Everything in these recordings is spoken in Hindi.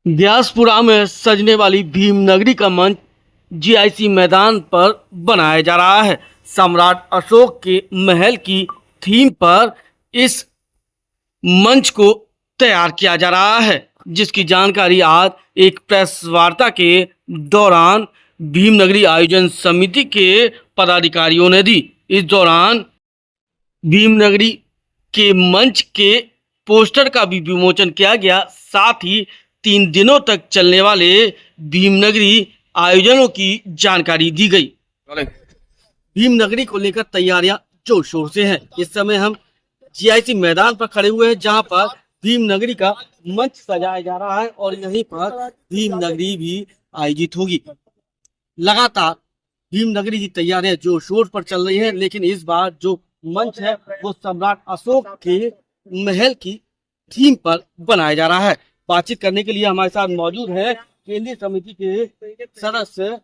व्यासपुरा में सजने वाली भीमनगरी का मंच जीआईसी मैदान पर बनाया जा रहा है। सम्राट अशोक के महल की थीम पर इस मंच को तैयार किया जा रहा है, जिसकी जानकारी आज एक प्रेस वार्ता के दौरान भीमनगरी आयोजन समिति के पदाधिकारियों ने दी। इस दौरान भीमनगरी के मंच के पोस्टर का भी विमोचन किया गया। साथ ही 3 दिनों तक चलने वाले भीमनगरी आयोजनों की जानकारी दी गई। भीमनगरी को लेकर तैयारियां जोर शोर से हैं। इस समय हम जीआईसी मैदान पर खड़े हुए हैं, जहां पर भीमनगरी का मंच सजाया जा रहा है और यहीं पर भीमनगरी भी आयोजित होगी। लगातार भीमनगरी की तैयारियां जोर शोर पर चल रही हैं, लेकिन इस बार जो मंच है वो सम्राट अशोक के महल की थीम पर बनाया जा रहा है। बातचीत करने के लिए हमारे साथ मौजूद है केंद्रीय समिति के सदस्य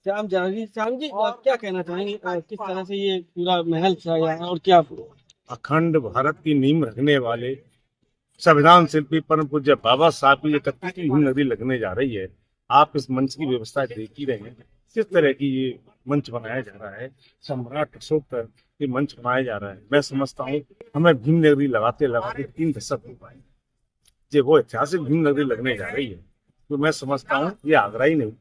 श्याम जी। श्याम जी, क्या कहना चाहेंगे, किस तरह से ये पूरा महल सजाया है और क्या? अखंड भारत की नींव रखने वाले संविधान शिल्पी परम पूज्य बाबा साहब की 31वीं भीमनगरी लगने जा रही है। आप इस मंच की व्यवस्था देख ही रहे हैं, किस तरह की ये मंच बनाया जा रहा है। सम्राट अशोक पर ये मंच बनाया जा रहा है। मैं समझता हूँ हमें भीमनगरी लगाते लगाते 3 दशक हो पाए। जो वो ऐतिहासिक भीमनगरी लगने जा रही है, तो मैं समझता हूँ ये आगरा ही नहीं,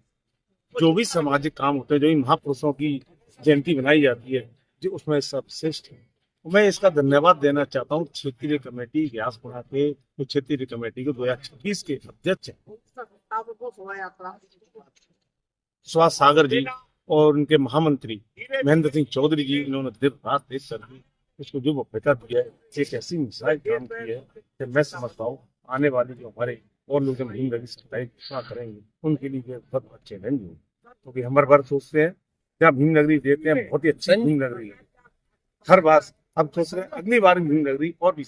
जो भी सामाजिक काम होते हैं, जो भी महापुरुषों की जयंती बनाई जाती है, जो उसमें सब श्रेष्ठ है। मैं इसका धन्यवाद देना चाहता हूँ क्षेत्रीय कमेटी व्यासपुरा के, जो क्षेत्रीय कमेटी के 2026 के अध्यक्ष हैं सुभाष सागर जी और उनके महामंत्री महेंद्र सिंह चौधरी जी। इन्होंने दिन रात एक कर इसको जो वफेता दिया है, एक ऐसी मिसाइल काम की है कि मैं समझता हूँ आने वाली जो हमारे और लोग जब भीमनगरी सत्ताई करेंगे उनके लिए बहुत अच्छे रहेंगे, क्योंकि तो हमारे बार सोचते हैं क्या भीमनगरी देते हैं, बहुत ही अच्छी भीमनगरी है। हर बार अब सोच रहे हैं अगली बार भीमनगरी और भी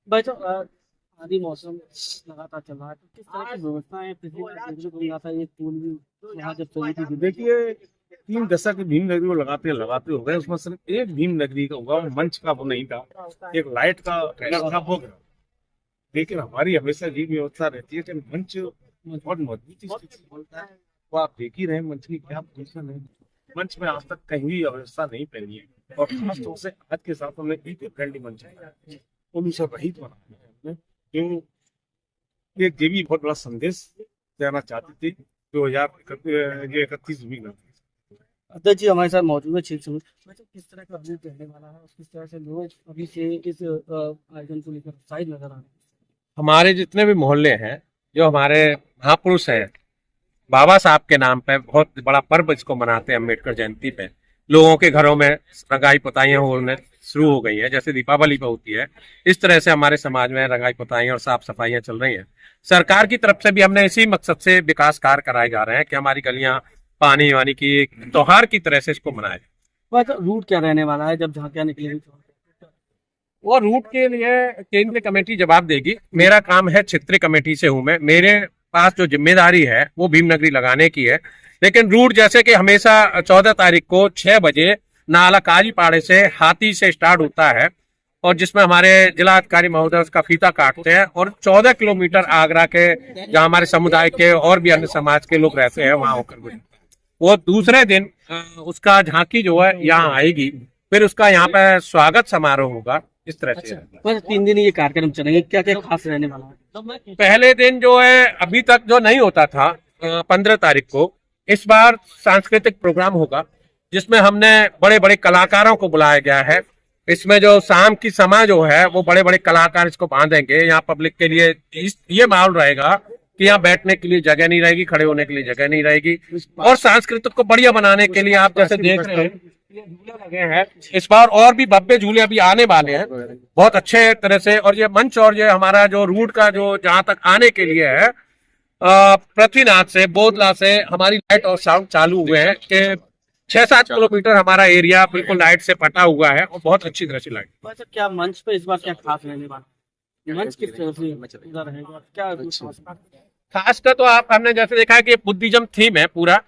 भाई साहब, आदि मौसम लगातार चल रहा है, तो किस तरह की व्यवस्थाएं देखिए 3 दशक भीमनगरी को लगाते हो गए, उसमें सिर्फ एक भीमनगरी का हुआ, मंच का वो नहीं था, एक लाइट का ट्रेलर था वो। लेकिन हमारी हमेशा ये व्यवस्था रहती है कि मंच बहुत मजबूती से बोलता है। वो आप देख ही रहे मंच की क्या पोजीशन है। मंच में आज तक कहीं भी अव्यवस्था नहीं फैली है, और खासतौर से आज के साथ हमने इको फ्रेंडली मंच है पोल्यूशन रहित बनाया है, जो एक ये भी बहुत बड़ा संदेश देना चाहते थे 2031 में। अध्यक्ष जी हमारे साथ मौजूद है। किस तरह का अभियान रहने वाला है, किस तरह से लोग अभी से इस आयोजन को लेकर उत्साहित नजर आ रहे हैं? हमारे जितने भी मोहल्ले हैं, जो हमारे महापुरुष हैं, बाबा साहब के नाम पे बहुत बड़ा पर्व इसको मनाते हैं। अम्बेडकर जयंती पे लोगों के घरों में रंगाई पुताइयां होने शुरू हो गई है, जैसे दीपावली पे होती है। इस तरह से हमारे समाज में रंगाई पुताइयां और साफ सफाइयां चल रही हैं। सरकार की तरफ से भी हमने इसी मकसद से विकास कार्य कराए जा रहे हैं कि हमारी गलियां पानी वानी की एक त्योहार की तरह से इसको मनाया जाए। रूट क्या रहने वाला है जब झांकियां निकलेगी? वो रूट के लिए केंद्रीय कमेटी जवाब देगी। मेरा काम है क्षेत्रीय कमेटी से हूं मैं, मेरे पास जो जिम्मेदारी है वो भीमनगरी लगाने की है। लेकिन रूट जैसे कि हमेशा 14 तारीख को 6 बजे नाला काजीपाड़े से हाथी से स्टार्ट होता है, और जिसमें हमारे जिला अधिकारी महोदय उसका फीता काटते हैं, और 14 किलोमीटर आगरा के जहाँ हमारे समुदाय के और भी अन्य समाज के लोग रहते हैं वहां होकर गुजरता है। वो दूसरे दिन उसका झांकी जो है यहाँ आएगी, फिर उसका यहाँ पे स्वागत समारोह होगा। इस तरह से बस 3 दिन ये कार्यक्रम चलेंगे, क्या क्या खास रहने वाला है? पहले दिन जो है अभी तक जो नहीं होता था 15 तारीख को, इस बार सांस्कृतिक प्रोग्राम होगा, जिसमें हमने बड़े बड़े कलाकारों को बुलाया गया है। इसमें जो शाम की समय जो है वो बड़े बड़े कलाकार इसको बांधेंगे। यहाँ पब्लिक के लिए ये माहौल रहेगा कि यहाँ बैठने के लिए जगह नहीं रहेगी, खड़े होने के लिए जगह नहीं रहेगी, और सांस्कृतिक को बढ़िया बनाने के लिए आप जैसे देख रहे हैं झूले लगे हैं। इस बार और भी भव्य झूले अभी आने वाले हैं बहुत अच्छे तरह से। और ये मंच और ये हमारा जो रूट का जो जहां तक आने के लिए है, पृथ्वीनाथ से बोधला से हमारी लाइट और साउंड चालू हुए हैं कि 6-7 किलोमीटर हमारा एरिया बिल्कुल लाइट से पटा हुआ है, और बहुत अच्छी तरह से लाइट। क्या मंच पे इस बार क्या खास रहने वाला है? मंच किस तरह से रहेगा, क्या खास का तो हमने जैसे देखा है कि बुद्धिज्म थीम है पूरा,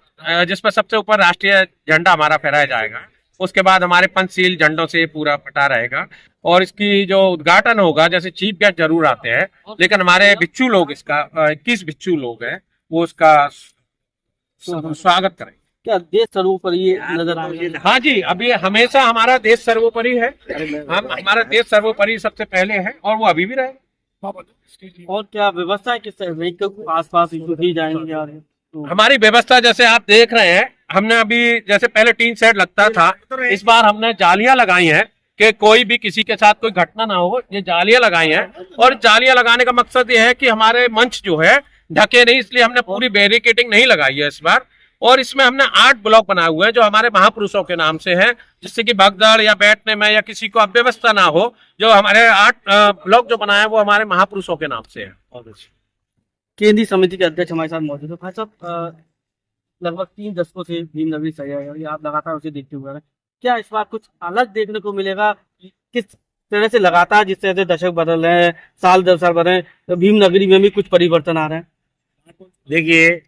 जिसमें सबसे ऊपर राष्ट्रीय झंडा हमारा फहराया जाएगा। उसके बाद हमारे पंचशील झंडों से पूरा पटा रहेगा, और इसकी जो उद्घाटन होगा, जैसे चीफ गेस्ट जरूर आते हैं, लेकिन हमारे बिच्छू लोग, इसका 21 बिच्छू लोग हैं, वो इसका स्वागत करेंगे। क्या देश सर्वोपरि ये नजर आ रहा है? हाँ जी, अभी हमेशा हमारा देश सर्वोपरि है, हमारा देश सर्वोपरि सबसे पहले है और वो अभी भी रहेगा। और क्या व्यवस्था है, किस तरह आस पास की जाएंगे? और हमारी व्यवस्था जैसे आप देख रहे हैं, हमने अभी जैसे पहले टीन शेड लगता था, इस बार हमने जालियां लगाई हैं कि कोई भी किसी के साथ कोई घटना ना हो। ये जालियां लगाई हैं और जालियां लगाने का मकसद ये है कि हमारे मंच जो है ढके नहीं, इसलिए हमने पूरी बैरिकेडिंग नहीं लगाई है इस बार। और इसमें हमने 8 ब्लॉक बनाए हुए हैं जो हमारे महापुरुषों के नाम से हैं, जिससे कि भगदड़ या बैठने में या किसी को अव्यवस्था ना हो। जो हमारे 8 ब्लॉक जो बनाए हैं वो हमारे महापुरुषों के नाम से है। केंद्रीय समिति के अध्यक्ष हमारे साथ मौजूद है। भाई साहब, लगभग 3 दशकों से भीमनगरी सजा है, आप लगातार उसे देखते हुए आ रहे हैं। क्या इस बार कुछ अलग देखने को मिलेगा? किस तरह से लगातार जिस तरह से दशक बदल रहे हैं, साल दर साल बदल रहे हैं, तो भीमनगरी में भी कुछ परिवर्तन आ रहे हैं? देखिए,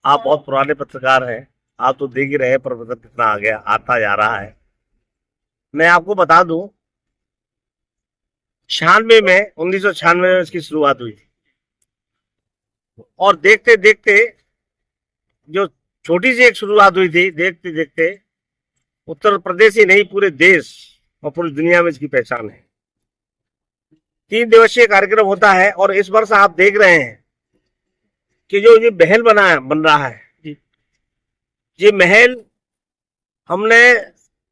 आप बहुत पुराने पत्रकार हैं, आप तो देख ही रहे हैं परिवर्तन कितना आ गया, आता जा रहा है। मैं आपको बता दूं, 1996 में इसकी शुरुआत हुई थी और देखते देखते जो छोटी सी एक शुरुआत हुई थी, देखते देखते उत्तर प्रदेश ही नहीं पूरे देश और पूरी दुनिया में इसकी पहचान है। 3 दिवसीय कार्यक्रम होता है और इस वर्ष आप देख रहे हैं कि जो ये महल बन रहा है, ये महल हमने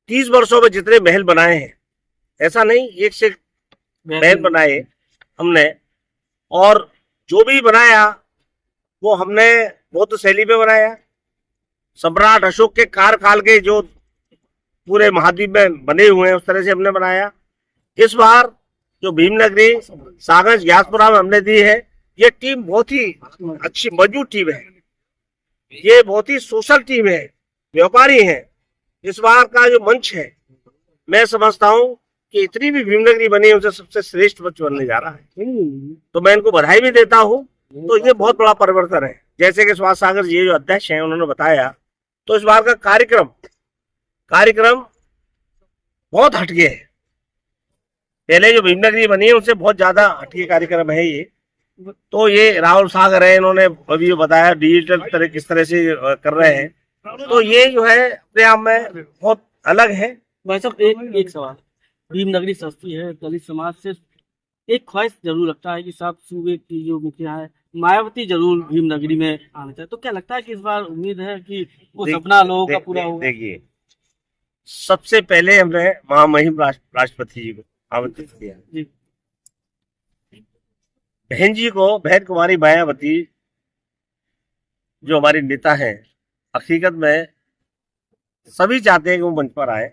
30 वर्षों में जितने महल बनाए हैं, ऐसा नहीं, एक से महल बनाए हमने, और जो भी बनाया वो हमने बौद्ध शैली में बनाया। सम्राट अशोक के कार्यकाल के जो पूरे महाद्वीप में बने हुए हैं उस तरह से हमने बनाया। इस बार जो भीमनगरी सागंज ग्यासपुरा में हमने दी है, ये टीम बहुत ही अच्छी मजबूत टीम है, ये बहुत ही सोशल टीम है, व्यापारी है। इस बार का जो मंच है, मैं समझता हूँ कि इतनी भी भीमनगरी बनी है उनसे सबसे श्रेष्ठ मंच बनने जा रहा है, तो मैं इनको बधाई भी देता हूँ। तो ये बहुत बड़ा परिवर्तन है। जैसे कि सुभाष सागर जी जो अध्यक्ष हैं उन्होंने बताया, तो इस बार का कार्यक्रम बहुत हटके है। पहले जो भीमनगरी बनी है उससे बहुत ज्यादा हटके कार्यक्रम है ये। तो ये राहुल सागर है, इन्होंने अभी बताया डिजिटल तरह किस तरह से कर रहे हैं, तो ये जो है अपने आप में बहुत अलग है। भाई साहब, एक सवाल, भीमनगरी सस्ती है, दलित समाज से एक ख्वाहिश जरूर रखता है कि साहब सूबे की जो मुखिया है मायावती जरूर भीमनगरी में आना चाहे, तो क्या लगता है कि इस बार उम्मीद है कि वो सपना लोगों का पूरा होगा? देखिए, सबसे पहले हमने महामहिम राष्ट्रपति जी को आमंत्रित किया। बहन कुमारी मायावती जो हमारी नेता है, हकीकत में सभी चाहते हैं कि वो मंच पर आए,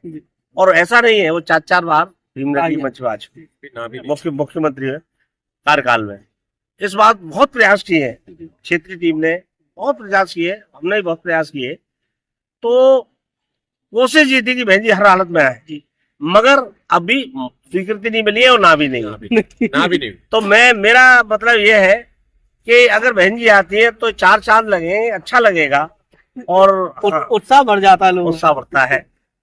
और ऐसा नहीं है, वो 4 बार भीमनगरी मंच पर आ चुके मुख्यमंत्री है कार्यकाल में। इस बात बहुत प्रयास किए हैं, क्षेत्रीय टीम ने बहुत प्रयास किए, हमने भी बहुत प्रयास किए, तो कोशिश ये थी कि बहन जी हर हालत में आए, मगर अभी स्वीकृति नहीं मिली है और ना भी नहीं। तो मेरा मतलब ये है कि अगर बहन जी आती है तो 4 चांद लगे, अच्छा लगेगा और उत्साह बढ़ जाता है, उत्साह बढ़ता है।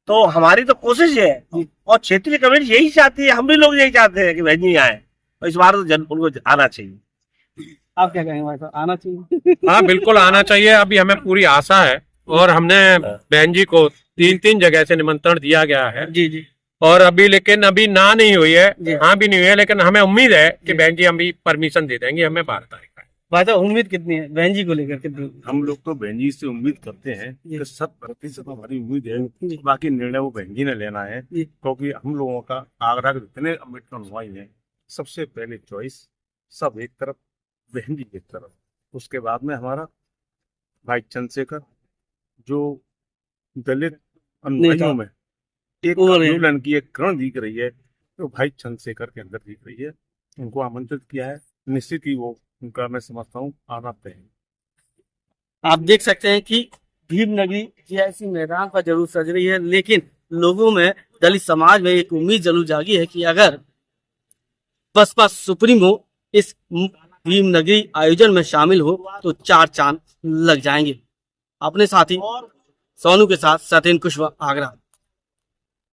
तो हमारी तो कोशिश है और क्षेत्रीय कमेटी यही चाहती है, हम भी लोग यही चाहते हैं कि बहन जी आए, और इस बार तो उनको आना चाहिए। आप क्या कहेंगे भाई साहब, आना चाहिए? हाँ, बिल्कुल आना चाहिए। अभी हमें पूरी आशा है और हमने बहन जी को 3 जगह से निमंत्रण दिया गया है जी, और लेकिन अभी ना नहीं हुई है, हाँ भी नहीं हुई है, लेकिन हमें उम्मीद है कि बहन जी हम भी परमिशन दे देंगे हमें 12 तारीख का। भाई साहब, उम्मीद कितनी है बहन जी को लेकर? कितनी? हम लोग तो बहन जी से उम्मीद करते हैं कि 100% हमारी उम्मीद है, बाकी निर्णय वो बहन जी ने लेना है, क्योंकि हम लोगों का आगरा के जितने अम्बेडकर अनुयायी हैं, सबसे पहले चॉइस सब एक तरफ, बहन जी एक तरफ, उसके बाद में हमारा भाई चंद्रशेखर जो दलित अनुयायियों में एक आंदोलन की एक करण दिख रही है, तो भाई चंद्रशेखर के अंदर दिख रही है। उनको आमंत्रित किया है, निश्चित ही वो उनका मैं समझता हूँ आना तय है। आप देख सकते हैं कि भीमनगरी जीआईसी मैदान पर जरूर सज रही है, लेकिन लोगों में, दलित समाज में एक उम्मीद जरूर जागी है कि अगर बसपा सुप्रीमो इस भीमनगरी आयोजन में शामिल हो तो 4 चांद लग जाएंगे। अपने साथी सोनू के साथ सत्येंद्र कुशवाहा, आगरा।